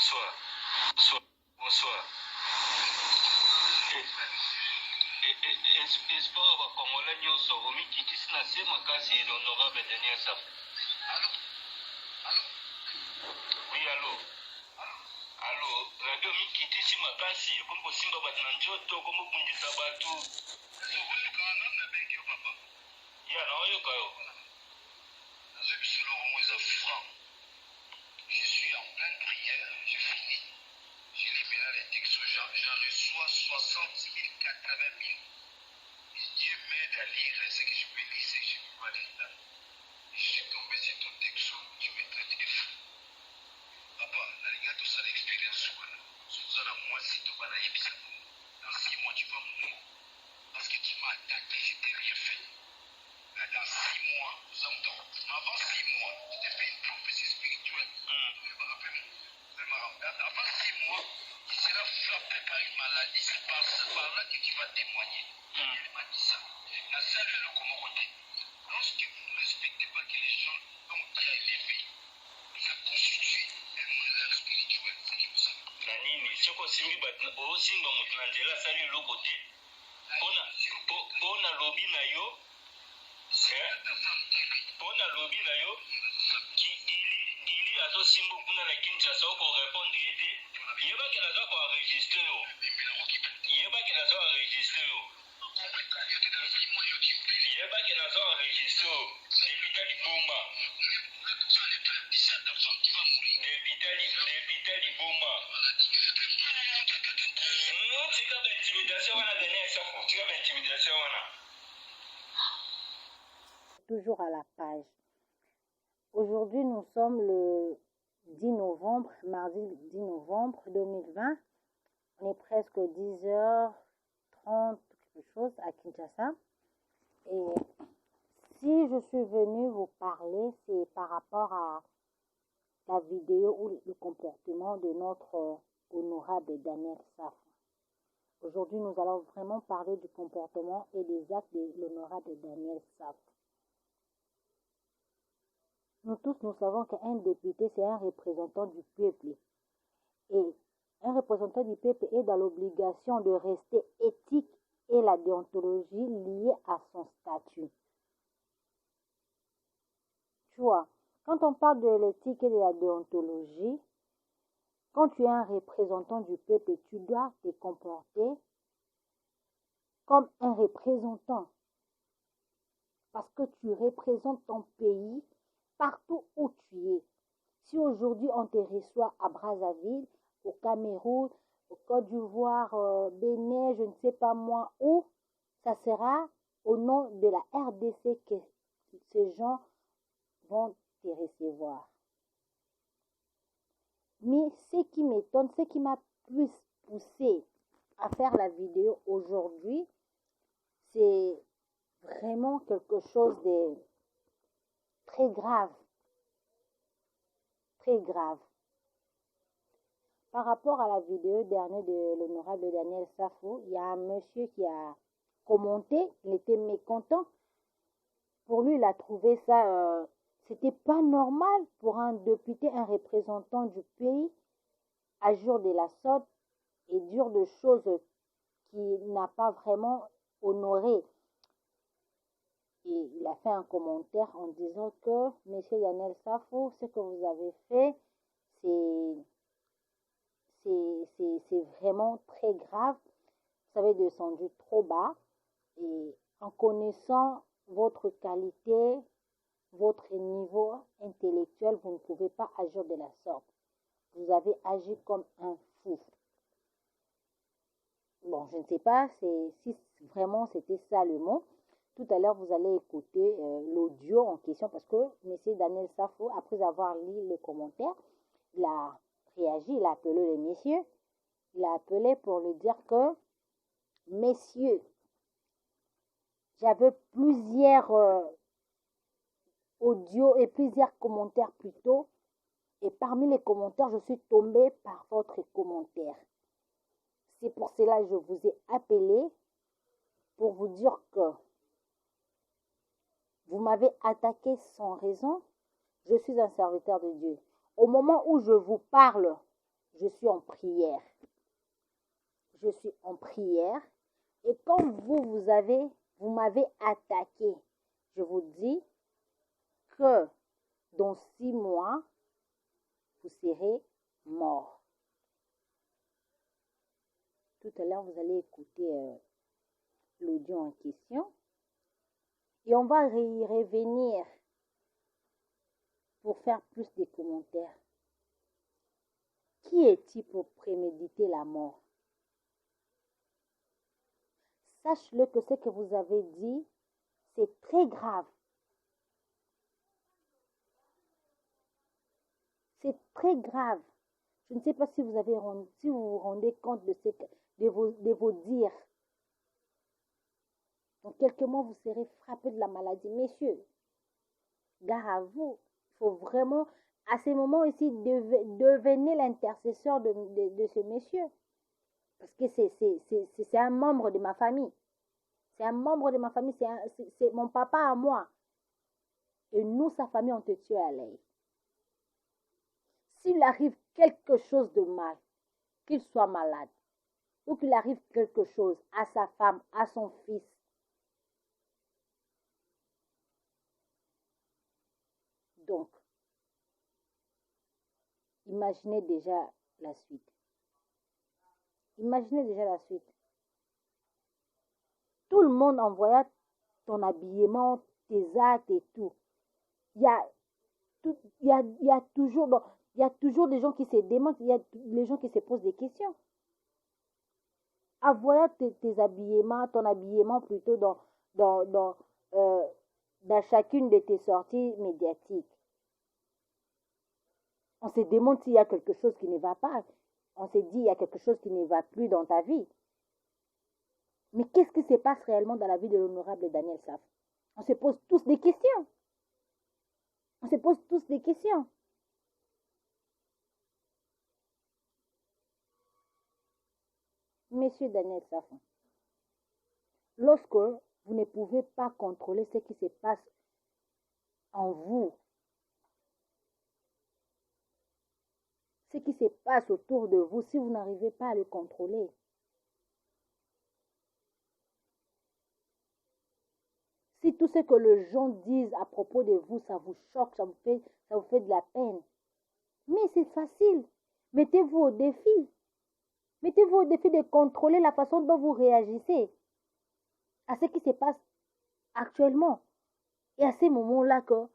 Bonsoir. Bonsoir. Bonsoir. Espoir bakongole nyonso omikitisi na se makasi l'honorable Daniel Safo. Oui, allô. Allô, radio mikitisi makasi kombo simba bato na njoto kombo bundisa bato. Ya na oyoka yo. Je suis en pleine prière, je finis. Je lis maintenant les textes, j'en reçois 60 000, 80 000. Et Dieu m'aide à lire ce que je peux lire, ce que je ne peux pas lire là. Je suis tombé sur ton texte, tu me traites de fou. Papa, la liga, tout ça, l'expérience, sous la moi, si tu vas la yébisa, dans 6 mois, tu vas mourir. Parce que tu m'as attaqué, je t'ai rien fait. Là, dans 6 mois, nous sommes dans. Avant 6 mois, je t'ai fait une prophétie spirituelle. Avant 6 mois, il sera frappé par une maladie. C'est par là que tu vas témoigner. Il m'a dit ça. La salle est le communauté. Lorsque vous ne respectez pas que les gens dont Dieu a élevé, ça constitue un malheur spirituel. C'est que vous savez. Nanini, soko simbi bato osimba moto na nzela asali eloko te. Pona lobi na yo. Pona lobi na yo. Gili azosimba kuna na Kinshasa oko répondre ete. Yebaki naza ko enregistrer yo. Yebaki naza enregistrer yo. Yebaki naza enregistrer yo. Député Liboma. Député Liboma. Tika ba intimidation wana Daniel Safo. Tika ba intimidation wana. Toujours à la page. Aujourd'hui, nous sommes le 10 novembre, mardi 10 novembre 2020. On est presque 10h30, quelque chose, à Kinshasa. Et si je suis venue vous parler, c'est par rapport à la vidéo ou le comportement de notre honorable Daniel Safo. Aujourd'hui, nous allons vraiment parler du comportement et des actes de l'honorable Daniel Safo. Nous tous, nous savons qu'un député, c'est un représentant du peuple. Et un représentant du peuple est dans l'obligation de rester éthique et la déontologie liée à son statut. Tu vois, quand on parle de l'éthique et de la déontologie, quand tu es un représentant du peuple, tu dois te comporter comme un représentant. Parce que tu représentes ton pays partout où tu es. Si aujourd'hui on te reçoit à Brazzaville, au Cameroun, au Côte d'Ivoire, Bénin, je ne sais pas moi où, ça sera au nom de la RDC que ces gens vont te recevoir. Mais ce qui m'étonne, ce qui m'a plus poussé à faire la vidéo aujourd'hui, c'est vraiment quelque chose de très grave. Très grave. Par rapport à la vidéo dernière de l'honorable Daniel Safo, il y a un monsieur qui a commenté, il était mécontent. Pour lui, il a trouvé ça, c'était pas normal pour un député, un représentant du pays, agir de la sorte et dire des choses qu'il n'a pas vraiment honorées. Et il a fait un commentaire en disant que M. Daniel Safo, ce que vous avez fait, c'est vraiment très grave. Vous avez descendu trop bas. Et en connaissant votre qualité, votre niveau intellectuel, vous ne pouvez pas agir de la sorte. Vous avez agi comme un fou. Bon, je ne sais pas si vraiment c'était ça le mot. Tout à l'heure, vous allez écouter l'audio en question parce que M. Daniel Safo, après avoir lu le commentaire, il a réagi, il a appelé les messieurs. Il a appelé pour lui dire que, messieurs, j'avais plusieurs audios et plusieurs commentaires plutôt. Et parmi les commentaires, je suis tombée par votre commentaire. C'est pour cela que je vous ai appelé pour vous dire que vous m'avez attaqué sans raison. Je suis un serviteur de Dieu. Au moment où je vous parle, je suis en prière. Je suis en prière. Et quand vous m'avez attaqué, je vous dis que dans 6 mois, vous serez mort. Tout à l'heure, vous allez écouter l'audio en question. Et on va y revenir pour faire plus de commentaires. Qui est-il pour préméditer la mort? Sache-le que ce que vous avez dit, c'est très grave. C'est très grave. Je ne sais pas si vous vous rendez compte de vos dires. Dans quelques mois, vous serez frappé de la maladie. Messieurs, gare à vous. Il faut vraiment, à ces moments ici, devenir l'intercesseur de ce monsieur. Parce que c'est un membre de ma famille. C'est un membre de ma famille. C'est mon papa à moi. Et nous, sa famille, on te tue à l'œil. S'il arrive quelque chose de mal, qu'il soit malade, ou qu'il arrive quelque chose à sa femme, à son fils, donc, imaginez déjà la suite. Imaginez déjà la suite. Tout le monde envoya ton habillement, tes actes et tout. Il y a toujours des gens qui se demandent, il y a des gens qui se posent des questions. Envoya tes habillements, ton habillement plutôt dans chacune de tes sorties médiatiques. On se demande s'il y a quelque chose qui ne va pas. On se dit il y a quelque chose qui ne va plus dans ta vie. Mais qu'est-ce qui se passe réellement dans la vie de l'honorable Daniel Saf? On se pose tous des questions. On se pose tous des questions. Monsieur Daniel Saf, lorsque vous ne pouvez pas contrôler ce qui se passe en vous, ce qui se passe autour de vous, si vous n'arrivez pas à le contrôler, si tout ce que les gens disent à propos de vous, ça vous choque, ça vous fait de la peine, mais c'est facile. Mettez-vous au défi. Mettez-vous au défi de contrôler la façon dont vous réagissez à ce qui se passe actuellement. Et à ces moments-là que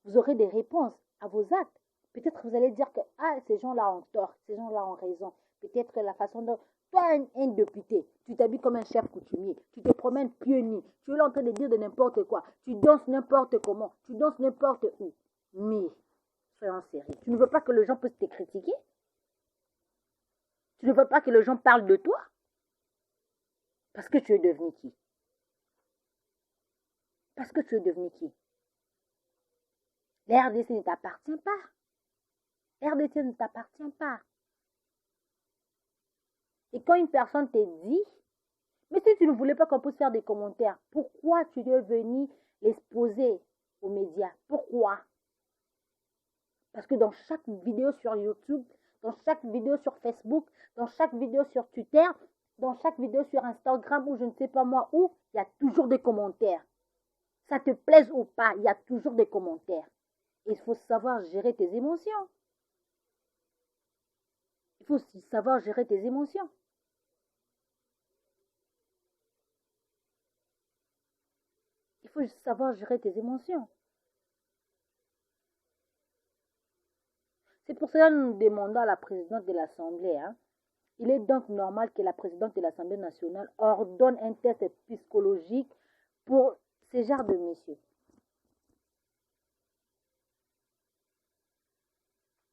vous aurez des réponses à vos actes. Peut-être vous allez dire que ces gens-là ont tort, ces gens-là ont raison. Peut-être la façon dont toi, un député, tu t'habilles comme un chef coutumier, tu te promènes pieds nus, tu es là en train de dire de n'importe quoi, tu danses n'importe comment, tu danses n'importe où. Mais, soyons sérieux, tu ne veux pas que les gens puissent te critiquer? Tu ne veux pas que les gens parlent de toi? Parce que tu es devenu qui? Parce que tu es devenu qui? La RDC ne t'appartient pas. La RDC ne t'appartient pas. Et quand une personne te dit, mais si tu ne voulais pas qu'on puisse faire des commentaires, pourquoi tu es venu l'exposer aux médias? Pourquoi? Parce que dans chaque vidéo sur YouTube, dans chaque vidéo sur Facebook, dans chaque vidéo sur Twitter, dans chaque vidéo sur Instagram ou je ne sais pas moi où, il y a toujours des commentaires. Ça te plaise ou pas, il y a toujours des commentaires. Et il faut savoir gérer tes émotions. Il faut savoir gérer tes émotions. Il faut savoir gérer tes émotions. C'est pour cela que nous demandons à la présidente de l'Assemblée, il est donc normal que la présidente de l'Assemblée nationale ordonne un test psychologique pour ce genre de messieurs.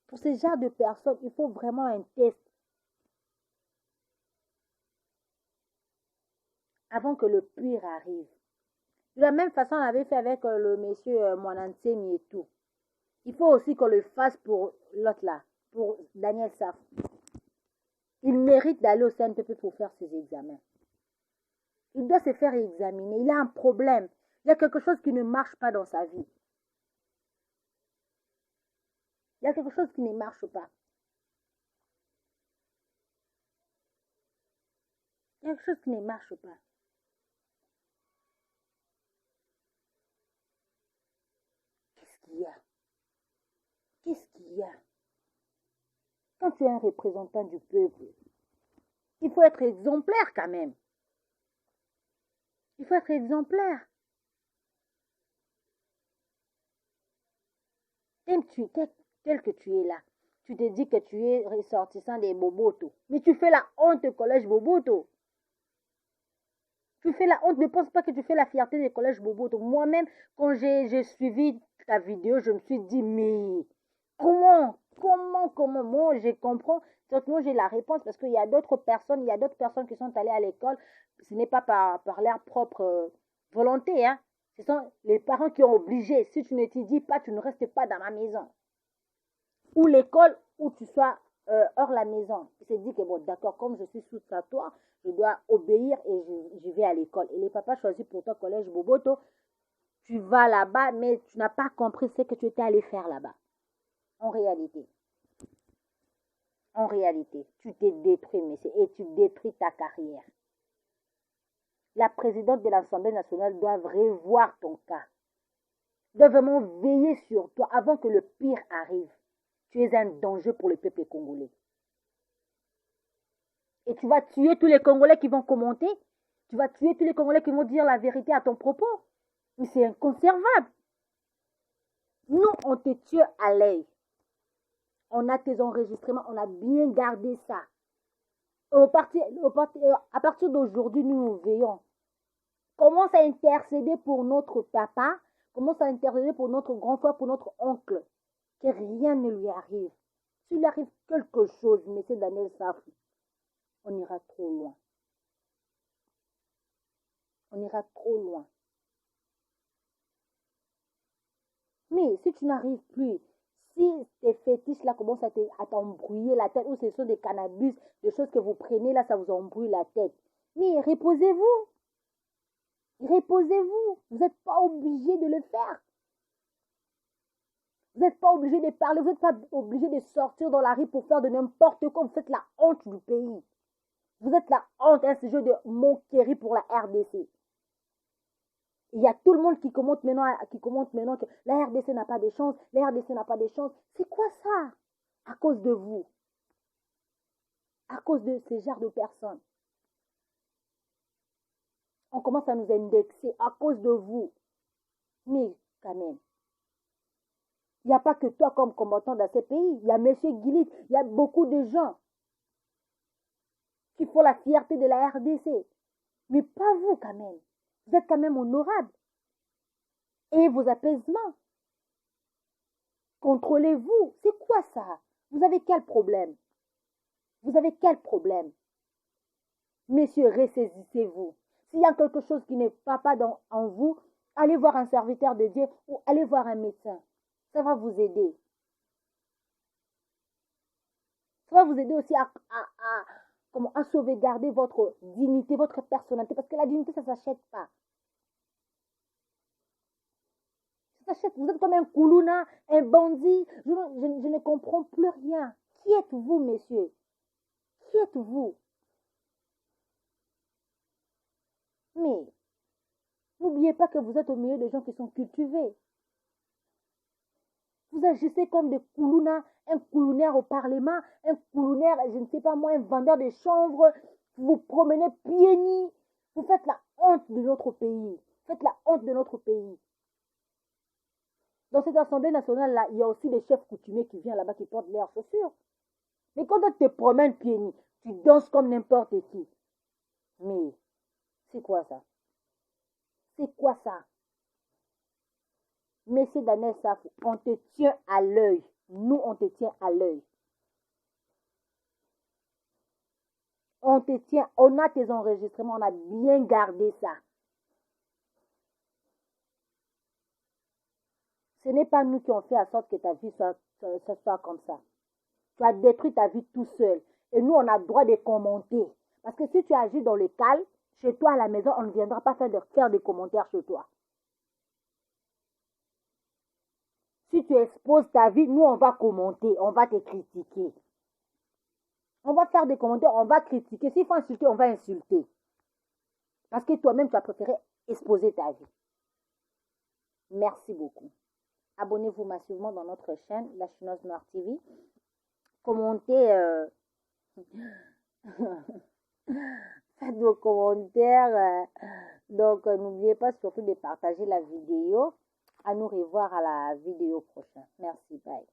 Pour ce genre de personnes, il faut vraiment un test avant que le pire arrive. De la même façon, on avait fait avec le monsieur Moinansemi et tout. Il faut aussi qu'on le fasse pour l'autre là, pour Daniel Saf. Il mérite d'aller au CNPP pour faire ses examens. Il doit se faire examiner. Il a un problème. Il y a quelque chose qui ne marche pas dans sa vie. Il y a quelque chose qui ne marche pas. Il y a quelque chose qui ne marche pas. Qu'est-ce qu'il y a? Qu'est-ce qu'il y a? Quand tu es un représentant du peuple, il faut être exemplaire quand même. Il faut être exemplaire. Tel que tu es là, tu te dis que tu es ressortissant des Boboto. Mais tu fais la honte au collège Boboto. Tu fais la honte, ne pense pas que tu fais la fierté des collèges Boboto. Moi-même, quand j'ai suivi ta vidéo, je me suis dit, mais comment? Moi, je comprends. Moi, j'ai la réponse parce qu'il y a d'autres personnes, qui sont allées à l'école. Ce n'est pas par leur propre volonté, hein. Ce sont les parents qui ont obligé. Si tu n'étudies pas, tu ne restes pas dans ma maison. Ou l'école, où tu sois hors la maison. Il s'est dit que bon, d'accord, comme je suis sous sa toi, je dois obéir et je vais à l'école. Et les papas choisissent pour toi collège Boboto. Tu vas là-bas, mais tu n'as pas compris ce que tu étais allé faire là-bas. En réalité, tu t'es détruit, monsieur, et tu détruis ta carrière. La présidente de l'Assemblée nationale doit revoir ton cas. Doit vraiment veiller sur toi avant que le pire arrive. Tu es un danger pour le peuple congolais. Et tu vas tuer tous les Congolais qui vont commenter. Tu vas tuer tous les Congolais qui vont dire la vérité à ton propos. Mais c'est inconcevable. Nous, on te tue à l'œil. On a tes enregistrements, on a bien gardé ça. À partir d'aujourd'hui, nous veillons. Commence à intercéder pour notre papa, commence à intercéder pour notre grand frère, pour notre oncle. Que rien ne lui arrive. S'il arrive quelque chose, M. Daniel Safou, on ira trop loin. On ira trop loin. Mais si tu n'arrives plus, si tes fétiches là commencent à t'embrouiller la tête, ou ce sont des cannabis, des choses que vous prenez là, ça vous embrouille la tête. Mais reposez-vous. Reposez-vous. Vous n'êtes pas obligé de le faire. Vous n'êtes pas obligé de parler, vous n'êtes pas obligé de sortir dans la rue pour faire de n'importe quoi. Vous êtes la honte du pays. Vous êtes la honte, hein, ce jeu de moquerie pour la RDC. Il y a tout le monde qui commente maintenant que la RDC n'a pas de chance, la RDC n'a pas de chance. C'est quoi ça? À cause de vous. À cause de ces genres de personnes. On commence à nous indexer à cause de vous. Mais quand même, il n'y a pas que toi comme combattant dans ce pays. Il y a M. Guilit, il y a beaucoup de gens qui font la fierté de la RDC. Mais pas vous quand même. Vous êtes quand même honorable. Et vos apaisements. Contrôlez-vous. C'est quoi ça? Vous avez quel problème? Vous avez quel problème? Messieurs, ressaisissez-vous. S'il y a quelque chose qui n'est pas en vous, allez voir un serviteur de Dieu ou allez voir un médecin. Ça va vous aider. Ça va vous aider aussi à sauvegarder votre dignité, votre personnalité. Parce que la dignité, ça ne s'achète pas. Ça s'achète. Vous êtes comme un koulouna, un bandit. Je ne comprends plus rien. Qui êtes-vous, messieurs? Qui êtes-vous? Mais n'oubliez pas que vous êtes au milieu de gens qui sont cultivés. Vous agissez comme des koulounas, un koulounaire au Parlement, un koulounaire, je ne sais pas moi, un vendeur de chanvre. Vous vous promenez pieds nus. Vous faites la honte de notre pays. Faites la honte de notre pays. Dans cette Assemblée nationale-là, il y a aussi des chefs coutumiers qui viennent là-bas, qui portent leurs chaussures. Mais quand tu te promènes pieds nus, tu danses comme n'importe qui. Mais c'est quoi ça? C'est quoi ça? Monsieur Daniel Safou, on te tient à l'œil. Nous, on te tient à l'œil. On te tient, on a tes enregistrements, on a bien gardé ça. Ce n'est pas nous qui avons fait en sorte que ta vie soit comme ça. Tu as détruit ta vie tout seul. Et nous, on a le droit de commenter. Parce que si tu agis dans le calme, chez toi à la maison, on ne viendra pas faire des commentaires chez toi. Si tu exposes ta vie, nous, on va commenter, on va te critiquer. On va faire des commentaires, on va critiquer. S'il faut insulter, on va insulter. Parce que toi-même, tu as préféré exposer ta vie. Merci beaucoup. Abonnez-vous massivement dans notre chaîne, la Chinoise Noire TV. Commentez, faites vos commentaires. Donc, n'oubliez pas surtout de partager la vidéo. À nous revoir à la vidéo prochaine. Merci, bye.